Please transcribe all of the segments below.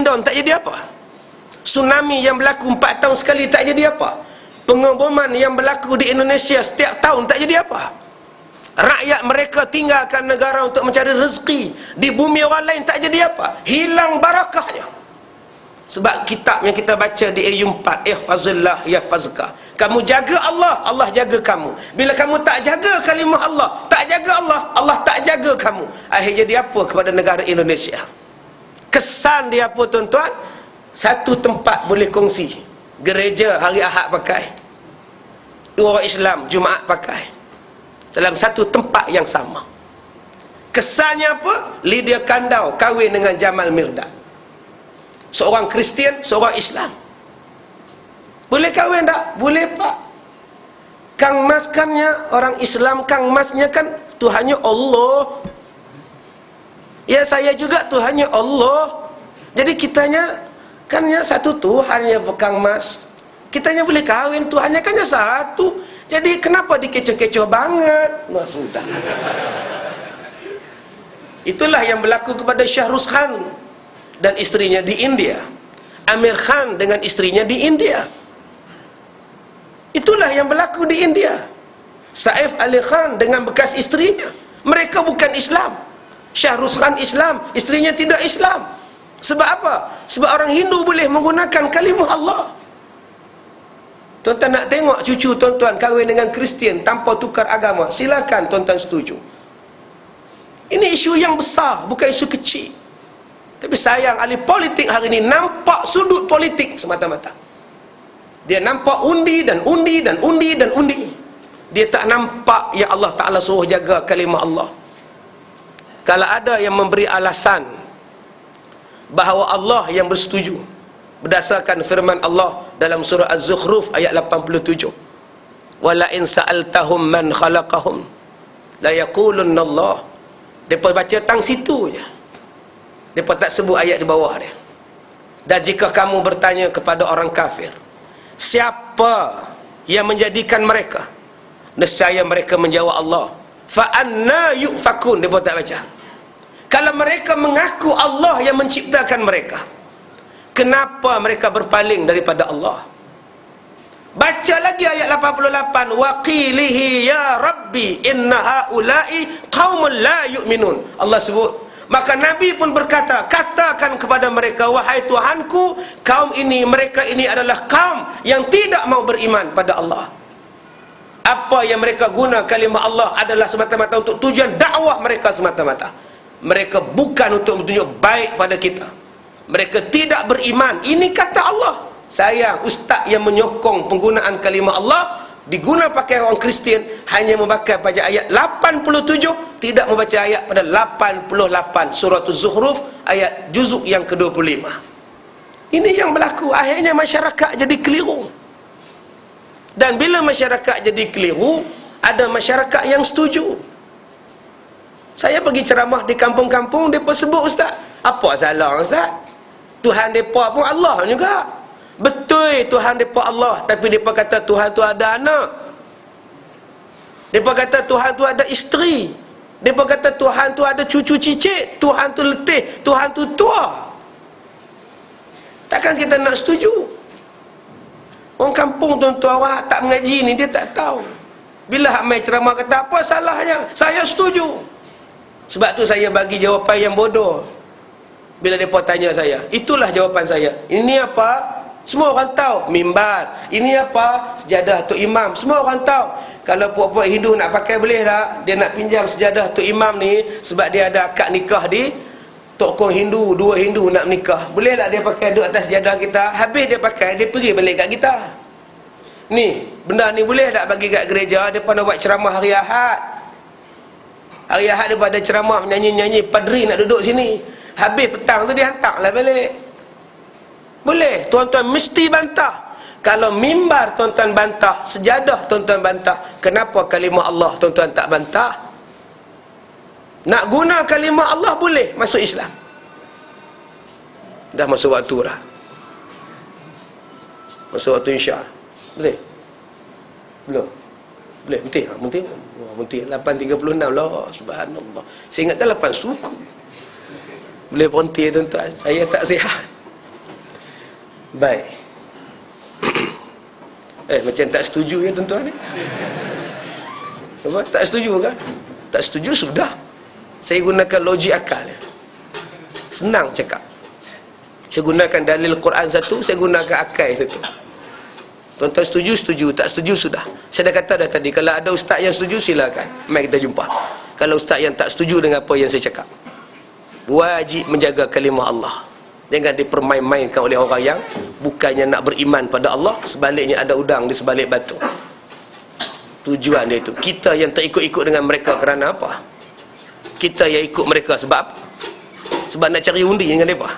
London tak jadi apa? Tsunami yang berlaku 4 tahun sekali tak jadi apa? Pengeboman yang berlaku di Indonesia setiap tahun tak jadi apa? Rakyat mereka tinggalkan negara untuk mencari rezeki di bumi orang lain tak jadi apa? Hilang barakahnya. Sebab kitab yang kita baca di ayat 4, ihfazillah yahfazka. Kamu jaga Allah, Allah jaga kamu. Bila kamu tak jaga kalimah Allah, tak jaga Allah, Allah tak jaga kamu. Akhirnya jadi apa kepada negara Indonesia? Kesan dia apa tuan-tuan? Satu tempat boleh kongsi. Gereja hari Ahad pakai, orang Islam Jumaat pakai, dalam satu tempat yang sama. Kesannya apa? Lydia Kandau kahwin dengan Jamal Mirdad, seorang Kristian, seorang Islam. Boleh kahwin tak? Boleh pak. Kang Mas kannya orang Islam, Kang Masnya kan Tuhannya Allah. Ya saya juga Tuhannya Allah. Jadi kitanya kannya satu Tuhan ya Kang Mas. Kitanya boleh kahwin, Tuhannya kannya satu. Jadi kenapa dikecoh-kecoh banget? Nah sudah. Itulah yang berlaku kepada Syahrus Khan dan istrinya di India, Amir Khan dengan istrinya di India. Itulah yang berlaku di India. Saif Ali Khan dengan bekas istrinya. Mereka bukan Islam. Syahrus Khan Islam, istrinya tidak Islam. Sebab apa? Sebab orang Hindu boleh menggunakan kalimah Allah. Tuan-tuan nak tengok cucu tuan-tuan kahwin dengan Kristian tanpa tukar agama, silakan tuan-tuan setuju. Ini isu yang besar, bukan isu kecil. Tapi sayang ahli politik hari ini nampak sudut politik semata-mata. Dia nampak undi dan undi dan undi dan undi. Dia tak nampak yang Allah Ta'ala suruh jaga kalimah Allah. Kalau ada yang memberi alasan bahawa Allah yang bersetuju berdasarkan firman Allah dalam surah Az-Zukhruf ayat 87, wala in sa'altahum man khalaqahum la yaqulunna Allah. Depa baca tang situ je, depa tak sebut ayat di bawah dia. Dan jika kamu bertanya kepada orang kafir, siapa yang menjadikan mereka, nescaya mereka menjawab Allah. Fa anna yufakun, depa tak baca. Kalau mereka mengaku Allah yang menciptakan mereka, kenapa mereka berpaling daripada Allah? Baca lagi ayat 88, waqilihi ya rabbi inna haula'i qaumun la yu'minun. Allah sebut, maka Nabi pun berkata, katakan kepada mereka, wahai Tuhanku, kaum ini, mereka ini adalah kaum yang tidak mau beriman pada Allah. Apa yang mereka guna kalimah Allah adalah semata-mata untuk tujuan dakwah mereka semata-mata. Mereka bukan untuk menunjuk baik pada kita. Mereka tidak beriman. Ini kata Allah. Sayang, ustaz yang menyokong penggunaan kalimah Allah diguna pakai orang Kristian, hanya memakai pada ayat 87, tidak membaca ayat pada 88 surah Az-Zukhruf ayat juzuk yang ke-25. Ini yang berlaku. Akhirnya masyarakat jadi keliru. Dan bila masyarakat jadi keliru, ada masyarakat yang setuju. Saya pergi ceramah di kampung-kampung, mereka sebut, ustaz, apa salah ustaz? Tuhan mereka pun Allah juga. Betul Tuhan mereka Allah, tapi mereka kata Tuhan tu ada anak. Mereka kata Tuhan tu ada isteri. Mereka kata Tuhan tu ada cucu cicit. Tuhan tu letih, Tuhan tu tua. Takkan kita nak setuju? Orang kampung tuan-tuan awak tak mengaji ni, dia tak tahu. Bila hak mai ceramah kata apa salahnya, saya setuju. Sebab tu saya bagi jawapan yang bodoh. Bila mereka tanya saya, itulah jawapan saya. Ini apa? Semua orang tahu. Mimbar. Ini apa? Sejadah Tok Imam. Semua orang tahu. Kalau puak-puak Hindu nak pakai boleh tak? Dia nak pinjam sejadah Tok Imam ni sebab dia ada akad nikah di tokoh Hindu, dua Hindu nak nikah. Boleh tak dia pakai duduk atas sejadah kita? Habis dia pakai, dia pergi balik kat kita. Ni, benda ni boleh tak bagi kat gereja? Dia pernah buat ceramah hari Ahad. Hari Ahad dia pada ceramah, menyanyi-nyanyi, padri nak duduk sini. Habis petang tu dia hantarlah balik. Boleh. Tuan-tuan mesti bantah. Kalau mimbar tuan-tuan bantah, sejadah tuan-tuan bantah, kenapa kalimah Allah tuan-tuan tak bantah? Nak guna kalimah Allah boleh masuk Islam. Dah masuk waktu dah. Masuk waktu insya. Boleh? Belum? Boleh? Mentih? Mentih? Mentih 8.36 lah. Subhanallah. Saya ingatkan 8 suku. Boleh berhenti tuan-tuan. Saya tak sihat. Baik. Macam tak setuju ya tuan-tuan ni? Apa? Tak setuju kan? Tak setuju sudah. Saya gunakan logik akal. Senang cakap. Saya gunakan dalil Quran satu, saya gunakan akal satu. Tuan-tuan setuju, setuju. Tak setuju, sudah. Saya dah kata dah tadi, kalau ada ustaz yang setuju, silakan. Mari kita jumpa. Kalau ustaz yang tak setuju dengan apa yang saya cakap, wajib menjaga kalimah Allah. Jangan dipermain-mainkan oleh orang yang bukannya nak beriman pada Allah, sebaliknya ada udang di sebalik batu. Tujuan dia itu. Kita yang terikut-ikut dengan mereka kerana apa? Kita yang ikut mereka sebab apa? Sebab nak cari undi dengan mereka.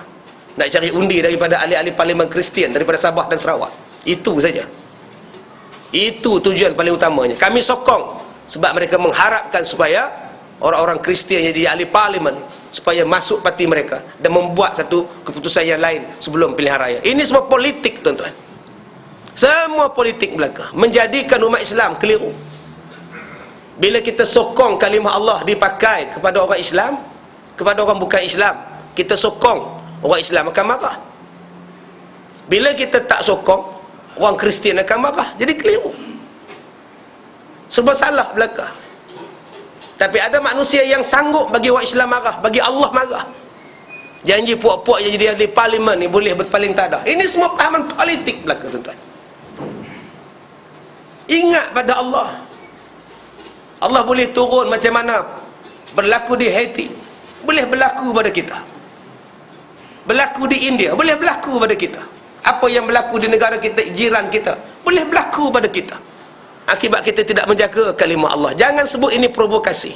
Nak cari undi daripada ahli-ahli parlimen Kristian, daripada Sabah dan Sarawak. Itu saja. Itu tujuan paling utamanya. Kami sokong sebab mereka mengharapkan supaya orang-orang Kristian yang jadi ahli parlimen supaya masuk parti mereka dan membuat satu keputusan yang lain sebelum pilihan raya. Ini semua politik, tuan-tuan. Semua politik belaka, menjadikan umat Islam keliru. Bila kita sokong kalimah Allah dipakai kepada orang Islam, kepada orang bukan Islam, kita sokong, orang Islam akan marah. Bila kita tak sokong, orang Kristian akan marah. Jadi keliru. Sebab salah belaka. Tapi ada manusia yang sanggup bagi orang Islam marah, bagi Allah marah. Janji puak-puak yang jadi ahli parlimen ni boleh berpaling tadah. Ini semua pahaman politik belaka, tuan-tuan. Ingat pada Allah. Allah boleh turun macam mana berlaku di Haiti, boleh berlaku pada kita. Berlaku di India, boleh berlaku pada kita. Apa yang berlaku di negara kita, jiran kita, boleh berlaku pada kita. Akibat kita tidak menjaga kalimah Allah. Jangan sebut ini provokasi.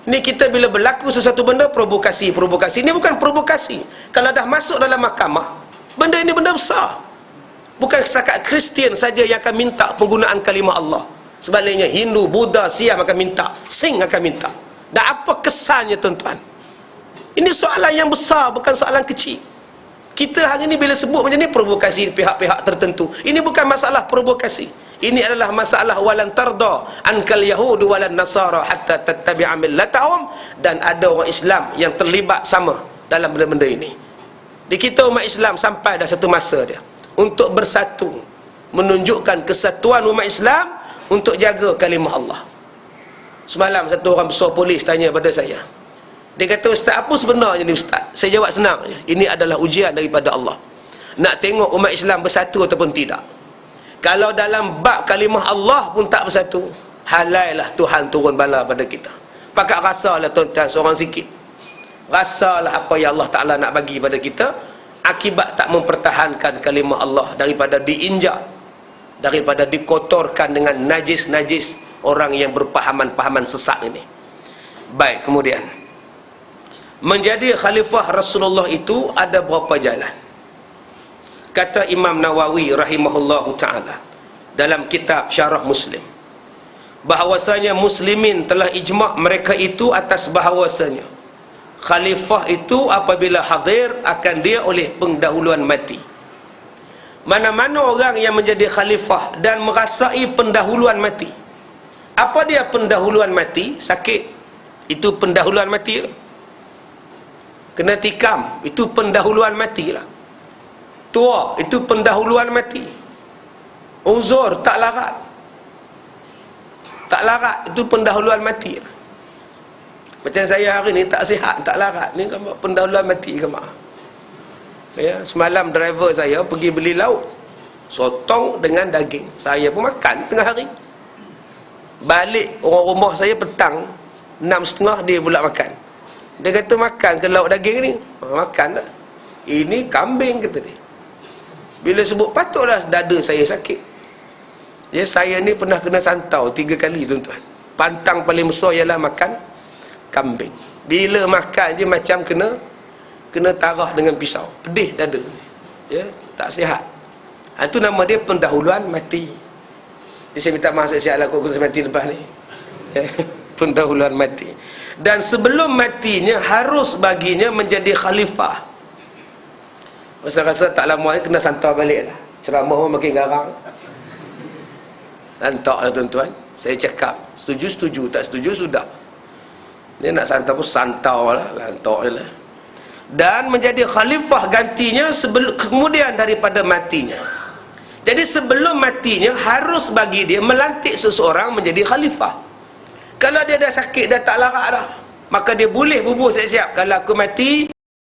Ini kita bila berlaku sesuatu benda, provokasi. Ini bukan provokasi. Kalau dah masuk dalam mahkamah, benda ini benda besar. Bukan setakat Kristian saja yang akan minta penggunaan kalimah Allah. Sebaliknya Hindu, Buddha, Siam akan minta, Sing akan minta. Dan apa kesannya, tuan-tuan? Ini soalan yang besar, bukan soalan kecil. Kita hari ini bila sebut macam ni, provokasi pihak-pihak tertentu. Ini bukan masalah provokasi. Ini adalah masalah walan tarda ankal yahudu walan nasara hatta tattabi'a millatahum. Dan ada orang Islam yang terlibat sama dalam benda-benda ini. Di kita umat Islam sampai dah satu masa dia untuk bersatu, menunjukkan kesatuan umat Islam untuk jaga kalimah Allah. Semalam satu orang besar polis tanya pada saya. Dia kata, "Ustaz, apa sebenarnya ni Ustaz?" Saya jawab senang je. Ini adalah ujian daripada Allah. Nak tengok umat Islam bersatu ataupun tidak. Kalau dalam bab kalimah Allah pun tak bersatu, halailah Tuhan turun bala pada kita. Pakat rasalah, tuan-tuan, seorang sikit. Rasalah apa yang Allah Ta'ala nak bagi pada kita akibat tak mempertahankan kalimah Allah, daripada diinjak, daripada dikotorkan dengan najis-najis orang yang berpahaman-pahaman sesat ini. Baik, kemudian menjadi khalifah Rasulullah itu ada berapa jalan? Kata Imam Nawawi rahimahullahu ta'ala dalam kitab Syarah Muslim, bahawasanya muslimin telah ijma' mereka itu atas bahawasanya khalifah itu apabila hadir akan dia oleh pendahuluan mati. Mana-mana orang yang menjadi khalifah dan merasai pendahuluan mati. Apa dia pendahuluan mati? Sakit, itu pendahuluan mati lah. Kena tikam, itu pendahuluan mati lah. Tua, itu pendahuluan mati. Uzur, tak larat, itu pendahuluan mati lah. Macam saya hari ni tak sihat, tak larat, ni kan pendahuluan mati ke mak. Ya, semalam driver saya pergi beli lauk, sotong dengan daging. Saya pun makan tengah hari. Balik orang rumah saya petang 6.30, dia pula makan. Dia kata, "Makan ke lauk daging ni?" "Makan dah." "Ini kambing," kata dia. Bila sebut, patutlah dada saya sakit. Ya, saya ni pernah kena santau 3 kali, tuan-tuan. Pantang paling besar ialah makan kambing. Bila makan je macam kena tarah dengan pisau, pedih dada. Ya, tak sihat. Itu nama dia pendahuluan mati. Jadi saya minta maaf, saya siaplah kau mati lepas ni. Ya, pendahuluan mati. Dan sebelum matinya harus baginya menjadi khalifah. Rasa-rasa tak lama kena santau balik lah. Ceramah pun makin garang. Lantak lah, tuan-tuan. Saya cakap setuju, tak setuju sudah. Dia nak santau pun santau lah, lantak je lah. dan menjadi khalifah gantinya kemudian daripada matinya. Jadi sebelum matinya harus bagi dia melantik seseorang menjadi khalifah. Kalau dia dah sakit, dah tak larat dah, maka dia boleh bubuh siap-siap, kalau aku mati